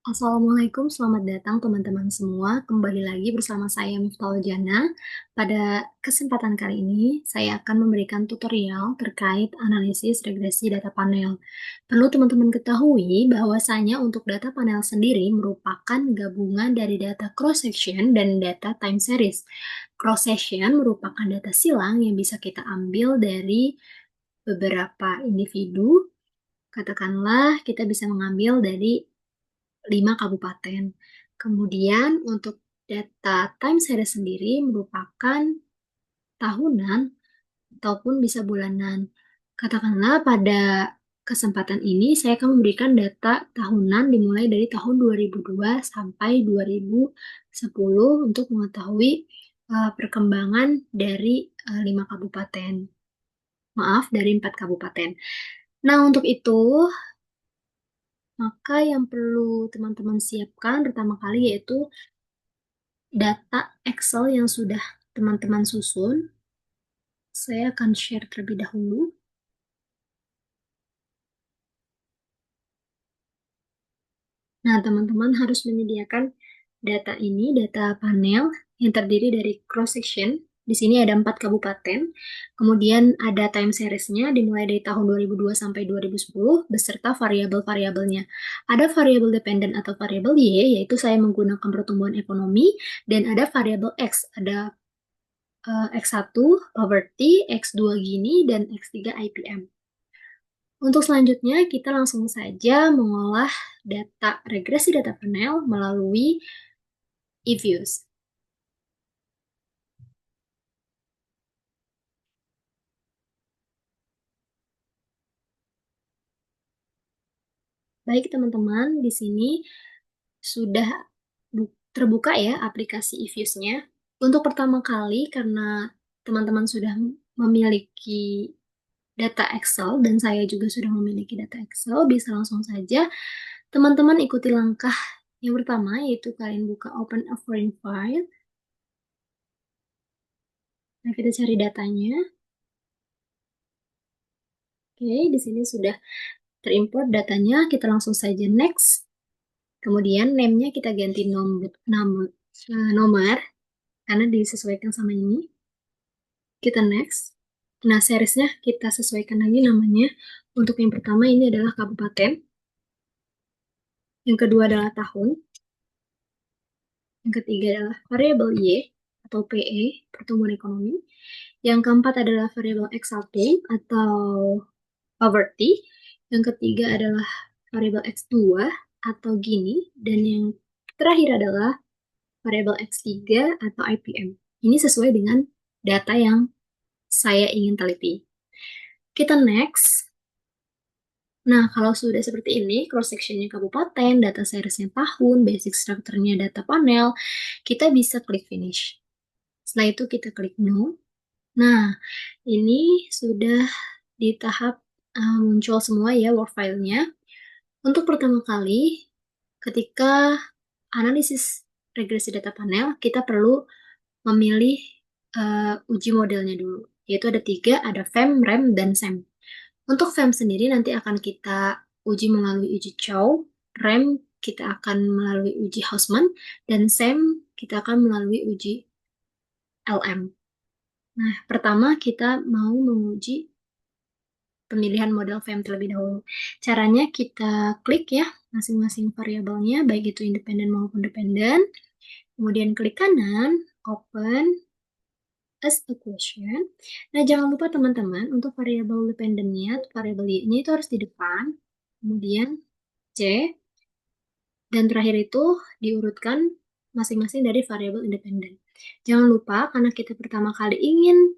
Assalamualaikum, selamat datang teman-teman semua. Kembali lagi bersama saya Miftahul Jana. Pada kesempatan kali ini, saya akan memberikan tutorial terkait analisis regresi data panel. Perlu teman-teman ketahui bahwasanya untuk data panel sendiri merupakan gabungan dari data cross-section dan data time series. Cross-section merupakan data silang yang bisa kita ambil dari beberapa individu. Katakanlah kita bisa mengambil dari 5 kabupaten. Kemudian untuk data time series sendiri merupakan tahunan ataupun bisa bulanan. Katakanlah pada kesempatan ini saya akan memberikan data tahunan dimulai dari tahun 2002 sampai 2010 untuk mengetahui perkembangan dari 5 kabupaten. Maaf, dari 4 kabupaten. Nah, untuk itu maka yang perlu teman-teman siapkan pertama kali yaitu data Excel yang sudah teman-teman susun. Saya akan share terlebih dahulu. Nah, teman-teman harus menyediakan data ini, data panel yang terdiri dari cross-section. Di sini ada 4 kabupaten. Kemudian ada time series-nya dimulai dari tahun 2002 sampai 2010 beserta variabel-variabelnya. Ada variabel dependent atau variabel Y, yaitu saya menggunakan pertumbuhan ekonomi, dan ada variabel X, ada X1 poverty, X2 Gini, dan X3 IPM. Untuk selanjutnya, kita langsung saja mengolah data regresi data panel melalui eViews. Baik teman-teman, di sini sudah terbuka ya aplikasi eViews-nya. Untuk pertama kali, karena teman-teman sudah memiliki data Excel dan saya juga sudah memiliki data Excel, bisa langsung saja teman-teman ikuti langkah yang pertama, yaitu kalian buka Open a Foreign File. Nah, kita cari datanya. Oke, di sini sudah terimport datanya. Kita langsung saja next. Kemudian name-nya kita ganti nomor karena disesuaikan sama ini. Kita next. Nah, seriesnya kita sesuaikan lagi namanya. Untuk yang pertama ini adalah kabupaten. Yang kedua adalah tahun. Yang ketiga adalah variabel Y atau PE, pertumbuhan ekonomi. Yang keempat adalah variabel X1 atau poverty. Yang ketiga adalah variabel X2 atau Gini. Dan yang terakhir adalah variabel X3 atau IPM. Ini sesuai dengan data yang saya ingin teliti. Kita next. Nah, kalau sudah seperti ini, cross-sectionnya kabupaten, data seriesnya tahun, basic structure-nya data panel, kita bisa klik finish. Setelah itu kita klik no. Nah, ini sudah di tahap muncul semua ya work file-nya. Untuk pertama kali, ketika analisis regresi data panel, kita perlu memilih uji modelnya dulu. Yaitu ada 3, ada FEM, REM, dan SEM. Untuk FEM sendiri nanti akan kita uji melalui uji Chow, REM kita akan melalui uji Hausman, dan SEM kita akan melalui uji LM. Nah, pertama kita mau menguji pemilihan model FEM terlebih dahulu. Caranya kita klik ya masing-masing variabelnya, baik itu independen maupun dependen. Kemudian klik kanan, open as a question. Nah, jangan lupa teman-teman untuk variabel dependennya, variabel y-nya itu harus di depan. Kemudian C, dan terakhir itu diurutkan masing-masing dari variabel independen. Jangan lupa, karena kita pertama kali ingin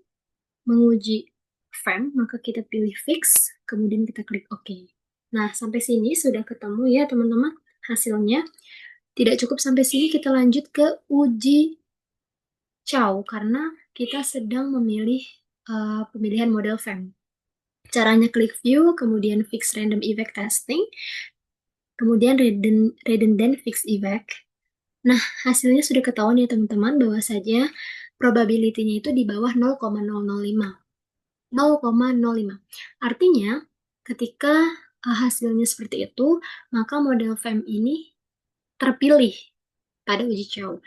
menguji FEM, maka kita pilih fix, kemudian kita klik OK. Nah, sampai sini sudah ketemu ya teman-teman hasilnya. Tidak cukup sampai sini, kita lanjut ke uji Chow, karena kita sedang memilih pemilihan model FEM. Caranya klik view, kemudian fix random effect testing, kemudian redundant fix effect. Nah, hasilnya sudah ketahuan ya teman-teman, bahwa saja probability-nya itu di bawah 0,005. 0,05. Artinya, ketika hasilnya seperti itu, maka model FEM ini terpilih pada uji Chow.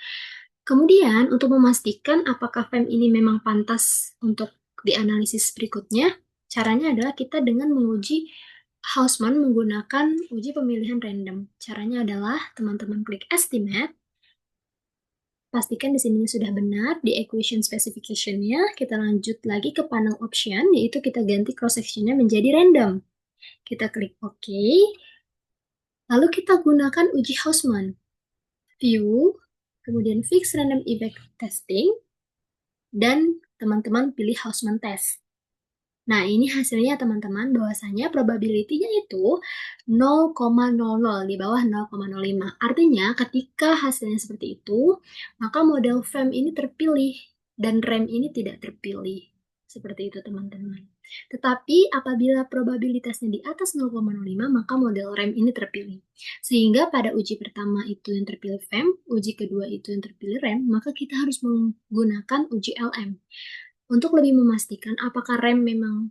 Kemudian, untuk memastikan apakah FEM ini memang pantas untuk dianalisis berikutnya, caranya adalah kita dengan menguji Hausman menggunakan uji pemilihan random. Caranya adalah teman-teman klik estimate, pastikan di sini sudah benar di equation specification-nya. Kita lanjut lagi ke panel option, yaitu kita ganti cross section-nya menjadi random. Kita klik OK. Lalu kita gunakan uji Hausman. View, kemudian fix random effect testing, dan teman-teman pilih Hausman test. Nah, ini hasilnya teman-teman, bahwasanya probability-nya itu 0,00 di bawah 0,05. Artinya, ketika hasilnya seperti itu, maka model FEM ini terpilih dan RAM ini tidak terpilih. Seperti itu, teman-teman. Tetapi apabila probabilitasnya di atas 0,05, maka model RAM ini terpilih. Sehingga pada uji pertama itu yang terpilih FEM, uji kedua itu yang terpilih RAM, maka kita harus menggunakan uji LM untuk lebih memastikan apakah RAM memang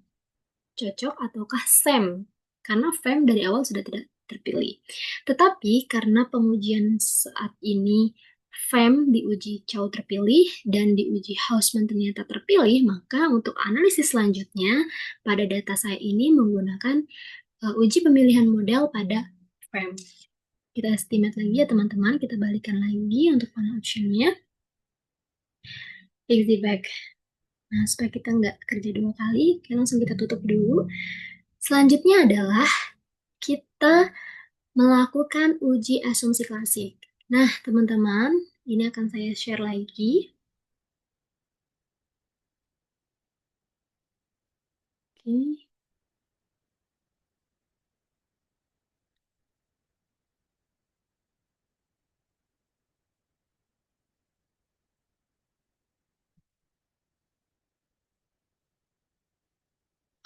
cocok ataukah SEM, karena FEM dari awal sudah tidak terpilih. Tetapi karena pengujian saat ini FEM diuji Chow terpilih dan diuji Hausman ternyata terpilih, maka untuk analisis selanjutnya pada data saya ini menggunakan uji pemilihan model pada FEM. Kita estimate lagi ya teman-teman, kita balikan lagi untuk panel optionnya. Easy back. Nah, supaya kita nggak kerja dua kali, langsung kita tutup dulu. Selanjutnya adalah kita melakukan uji asumsi klasik. Nah, teman-teman, ini akan saya share lagi. Oke.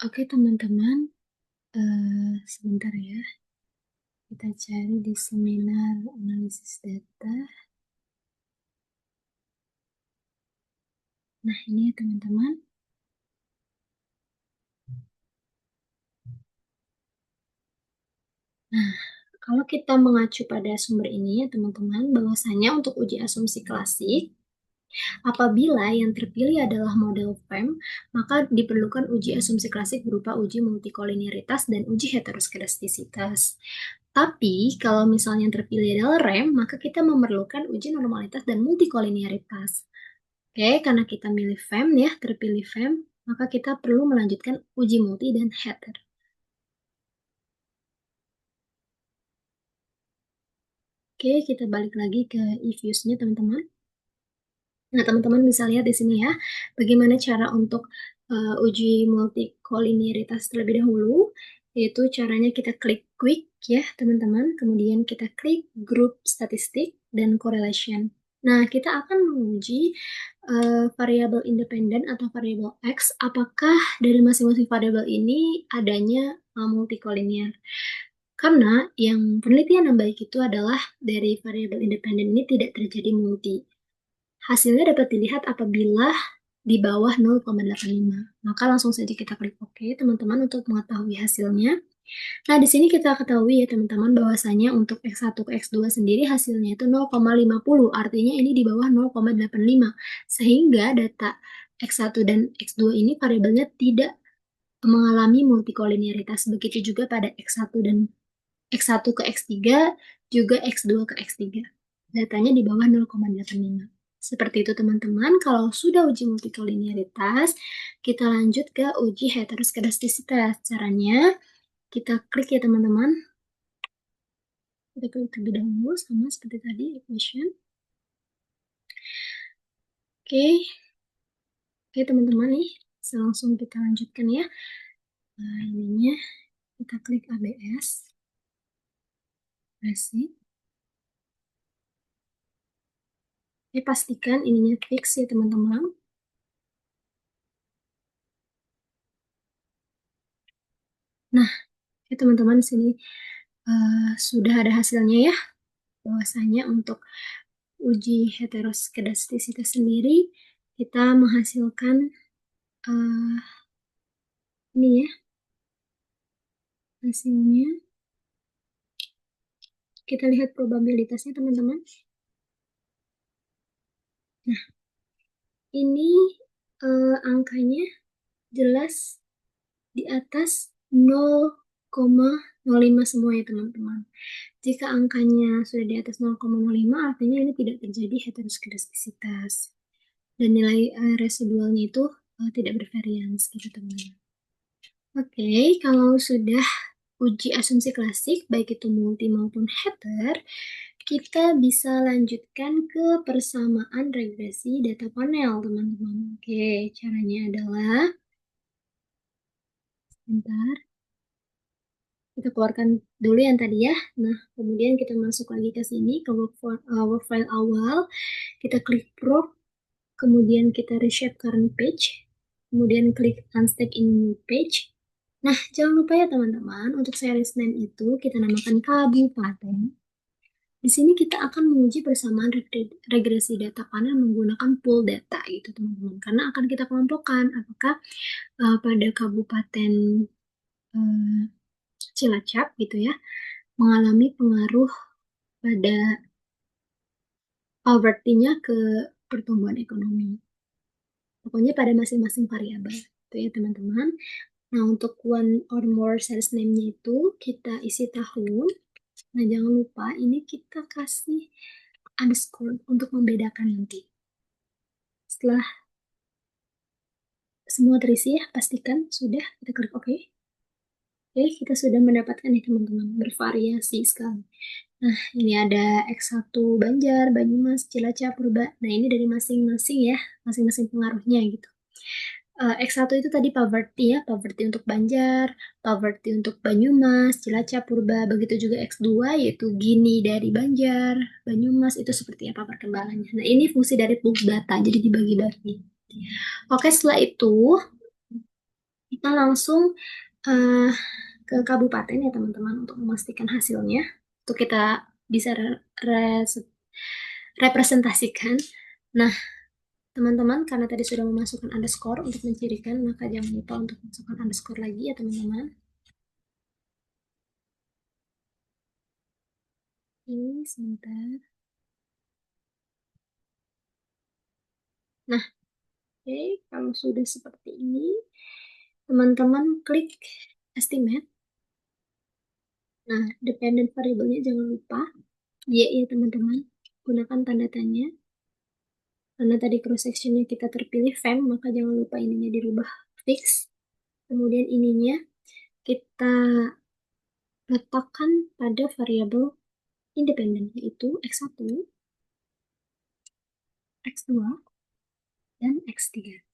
Oke, teman-teman. Sebentar ya. Kita cari di seminar analisis data. Nah, ini ya teman-teman. Nah, kalau kita mengacu pada sumber ini ya teman-teman, bahwasanya untuk uji asumsi klasik, apabila yang terpilih adalah model FEM, maka diperlukan uji asumsi klasik berupa uji multikolinearitas dan uji heteroskedastisitas. Tapi, kalau misalnya yang terpilih adalah RAM, maka kita memerlukan uji normalitas dan multikolinearitas. Oke, karena kita milih FEM ya, terpilih FEM, maka kita perlu melanjutkan uji multi dan heter. Oke, kita balik lagi ke e-views-nya teman-teman. Nah, teman-teman bisa lihat di sini ya, bagaimana cara untuk uji multikolinearitas terlebih dahulu, yaitu caranya kita klik quick ya, teman-teman. Kemudian kita klik group statistik dan correlation. Nah, kita akan menguji variabel independen atau variabel X, apakah dari masing-masing variabel ini adanya multikolinear. Karena yang penelitian yang baik itu adalah dari variabel independen ini tidak terjadi multi. Hasilnya dapat dilihat apabila di bawah 0,85. Maka langsung saja kita klik OK, teman-teman, untuk mengetahui hasilnya. Nah, di sini kita ketahui ya, teman-teman, bahwasanya untuk X1 ke X2 sendiri hasilnya itu 0,50. Artinya ini di bawah 0,85. Sehingga data X1 dan X2 ini variabelnya tidak mengalami multikolinearitas. Begitu juga pada X1 dan X1 ke X3, juga X2 ke X3. Datanya di bawah 0,85. Seperti itu teman-teman, kalau sudah uji multikolinearitas, kita lanjut ke uji heteroskedastisitas. Caranya, kita klik ya teman-teman. Kita klik terlebih dahulu, sama seperti tadi, equation. Oke, oke teman-teman nih, langsung kita lanjutkan ya. Nah, ininya, kita klik ABS. Basic. Oke, pastikan ininya fix ya teman-teman. Nah, ya teman-teman, di sini sudah ada hasilnya ya, bahwasanya untuk uji heteroskedastisitas sendiri kita menghasilkan uh, ini ya hasilnya. Kita lihat probabilitasnya teman-teman. Nah, ini angkanya jelas di atas 0,05 semua ya teman-teman. Jika angkanya sudah di atas 0,05 artinya ini tidak terjadi heteroskedastisitas. Dan nilai residualnya itu tidak bervarians gitu teman-teman. Oke, kalau sudah uji asumsi klasik, baik itu multi maupun heter, kita bisa lanjutkan ke persamaan regresi data panel, teman-teman. Oke, caranya adalah, sebentar, kita keluarkan dulu yang tadi ya. Nah, kemudian kita masuk lagi ke sini, ke work file awal, kita klik Pro, kemudian kita reshape current page, kemudian klik unstack in new page. Nah, jangan lupa ya teman-teman, untuk series name itu kita namakan kabupaten. Di sini kita akan menguji persamaan regresi data panel menggunakan pool data gitu teman-teman. Karena akan kita kelompokkan apakah pada kabupaten uh, Cilacap gitu ya mengalami pengaruh pada poverty-nya ke pertumbuhan ekonomi. Pokoknya pada masing-masing variabel itu ya teman-teman. Nah, untuk one or more series name-nya itu kita isi tahun. Nah, jangan lupa ini kita kasih underscore untuk membedakan nanti. Setelah semua terisi ya, pastikan sudah, kita klik OK. Oke, kita sudah mendapatkan nih teman-teman, bervariasi sekali. Nah, ini ada X1 Banjar, Banyumas, Cilacap, Purba. Nah, ini dari masing-masing ya, masing-masing pengaruhnya gitu. X1 itu tadi poverty ya, poverty untuk Banjar, poverty untuk Banyumas, Cilacap, Purba. Begitu juga X2 yaitu Gini dari Banjar, Banyumas, itu seperti apa perkembangannya. Nah, ini fungsi dari pool data, jadi dibagi-bagi. Oke, setelah itu kita langsung eh, ke kabupaten ya teman-teman untuk memastikan hasilnya. Untuk kita bisa representasikan. Nah, teman-teman, karena tadi sudah memasukkan underscore untuk mencirikan, maka jangan lupa untuk masukkan underscore lagi ya teman-teman. Ini sebentar. Nah, oke, kalau sudah seperti ini, teman-teman klik estimate. Nah, dependent variable-nya jangan lupa Y ya teman-teman. Gunakan tanda tanya. Karena tadi cross sectionnya kita terpilih fem, maka jangan lupa ininya dirubah fix. Kemudian ininya kita letakkan pada variabel independen, yaitu X1, X2, dan X3.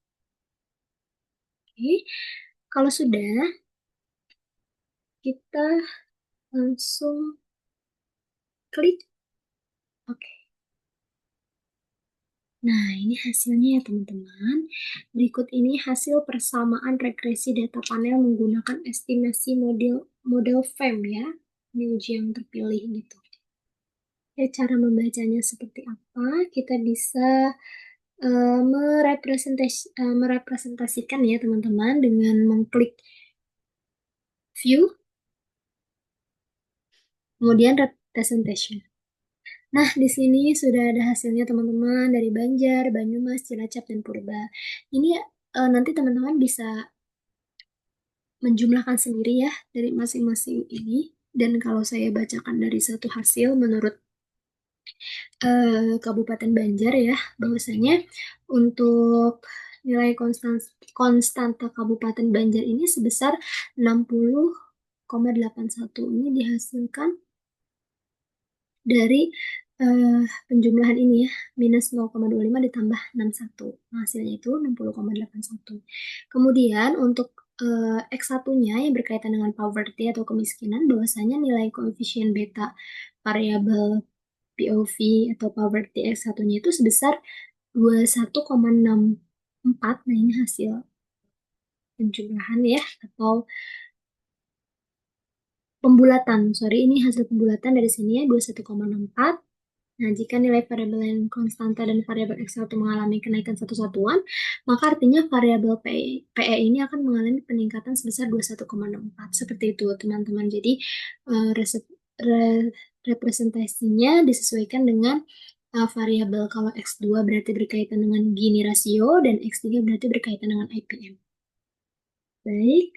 Oke, kalau sudah, kita langsung klik OK. Nah, ini hasilnya ya teman-teman. Berikut ini hasil persamaan regresi data panel menggunakan estimasi model FEM ya. Ini uji yang terpilih gitu. Ya, cara membacanya seperti apa? Kita bisa merepresentasikan ya teman-teman dengan mengklik view, kemudian representation. Nah, di sini sudah ada hasilnya teman-teman dari Banjar, Banyumas, Cilacap, dan Purba. Ini nanti teman-teman bisa menjumlahkan sendiri ya dari masing-masing ini. Dan kalau saya bacakan dari satu hasil menurut Kabupaten Banjar ya, bahwasanya untuk nilai konstanta Kabupaten Banjar ini sebesar 60,81. Ini dihasilkan dari penjumlahan ini ya, minus 0,25 ditambah 61. Nah, hasilnya itu 60,81. Kemudian untuk X1-nya yang berkaitan dengan poverty atau kemiskinan, bahwasanya nilai koefisien beta variabel POV atau poverty X1-nya itu sebesar 21,64. Nah, ini hasil penjumlahan ya, atau pembulatan. Sorry, ini hasil pembulatan dari sini ya, 21,64. Nah, jika nilai variabel yang konstanta dan variabel X1 mengalami kenaikan satu satuan, maka artinya variabel PE ini akan mengalami peningkatan sebesar 21,64. Seperti itu, teman-teman. Jadi, representasinya disesuaikan dengan variabel. Kalau X2 berarti berkaitan dengan Gini rasio dan X3 berarti berkaitan dengan IPM. Baik,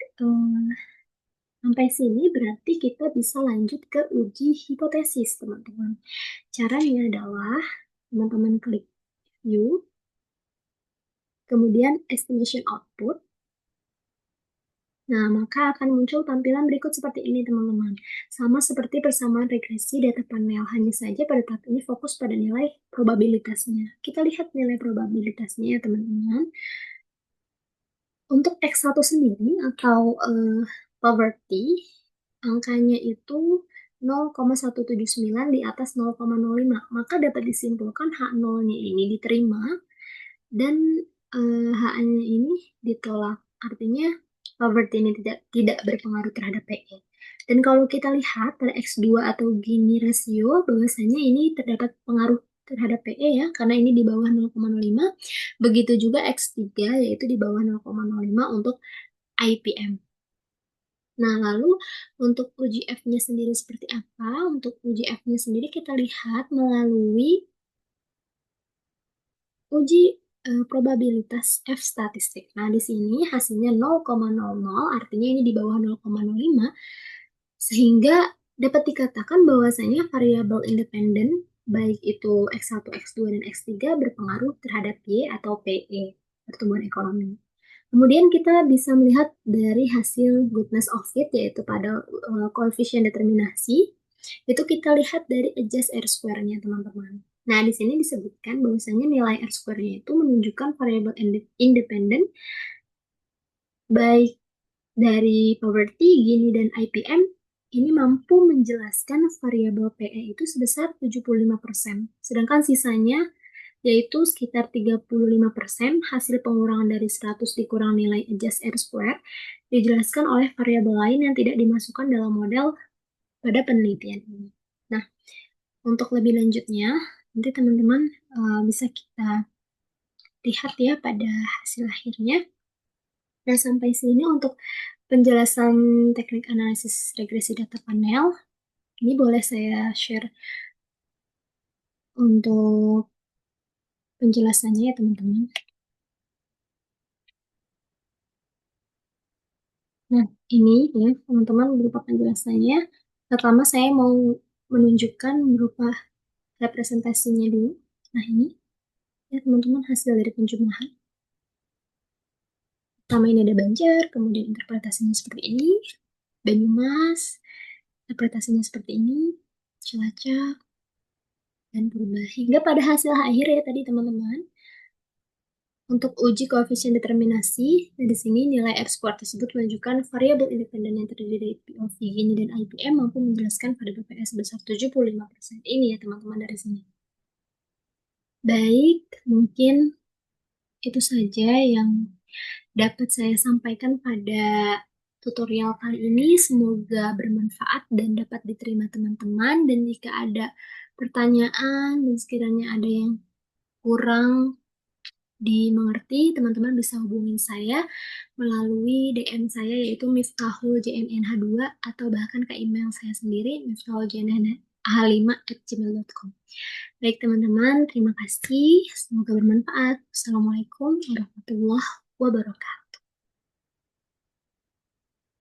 sampai sini berarti kita bisa lanjut ke uji hipotesis, teman-teman. Caranya adalah teman-teman klik view, kemudian estimation output. Nah, maka akan muncul tampilan berikut seperti ini, teman-teman. Sama seperti persamaan regresi data panel, hanya saja pada tahap ini fokus pada nilai probabilitasnya. Kita lihat nilai probabilitasnya ya, teman-teman. Untuk X1 sendiri atau poverty, angkanya itu 0,179 di atas 0,05. Maka dapat disimpulkan H0-nya ini diterima dan HA-nya ini ditolak. Artinya poverty ini tidak berpengaruh terhadap PE. Dan kalau kita lihat pada X2 atau Gini rasio, bahwasanya ini terdapat pengaruh terhadap PE ya, karena ini di bawah 0,05. Begitu juga X3 yaitu di bawah 0,05 untuk IPM. Nah, lalu untuk uji F-nya sendiri seperti apa? Untuk uji F-nya sendiri kita lihat melalui uji probabilitas F statistik. Nah, di sini hasilnya 0,00, artinya ini di bawah 0,05, sehingga dapat dikatakan bahwasanya variabel independen, baik itu X1, X2, dan X3 berpengaruh terhadap Y atau PE, pertumbuhan ekonomi. Kemudian kita bisa melihat dari hasil goodness of fit, yaitu pada koefisien determinasi, itu kita lihat dari adjust R-square-nya, teman-teman. Nah, di sini disebutkan bahwasanya nilai R-square-nya itu menunjukkan variabel independen baik dari poverty, Gini, dan IPM ini mampu menjelaskan variabel PE itu sebesar 75%. Sedangkan sisanya yaitu sekitar 35% hasil pengurangan dari 100 dikurang nilai adjust R-square dijelaskan oleh variabel lain yang tidak dimasukkan dalam model pada penelitian ini. Nah, untuk lebih lanjutnya, nanti teman-teman bisa kita lihat ya pada hasil akhirnya. Nah, sampai sini untuk penjelasan teknik analisis regresi data panel. Ini boleh saya share untuk penjelasannya ya, teman-teman. Nah, ini ya, teman-teman, berupa penjelasannya. Pertama, saya mau menunjukkan berupa representasinya dulu. Nah, ini ya, teman-teman, hasil dari penjumlahan. Pertama ini ada Banjar, kemudian interpretasinya seperti ini. Banyumas, interpretasinya seperti ini. Cilacap, dan Purba. Hingga pada hasil akhir ya tadi, teman-teman. Untuk uji koefisien determinasi, nah di sini nilai R-square tersebut menunjukkan variabel independen yang terdiri dari POV, Gini, dan IPM mampu menjelaskan pada BPS sebesar 75%. Ini ya teman-teman dari sini. Baik, mungkin itu saja yang dapat saya sampaikan pada tutorial kali ini. Semoga bermanfaat dan dapat diterima teman-teman. Dan jika ada pertanyaan dan sekiranya ada yang kurang dimengerti, teman-teman bisa hubungin saya melalui DM saya yaitu miftahul.jmnh2 atau bahkan ke email saya sendiri miftahul.jmnh5@gmail.com. Baik teman-teman, terima kasih. Semoga bermanfaat. Assalamualaikum warahmatullahi wabarakatuh.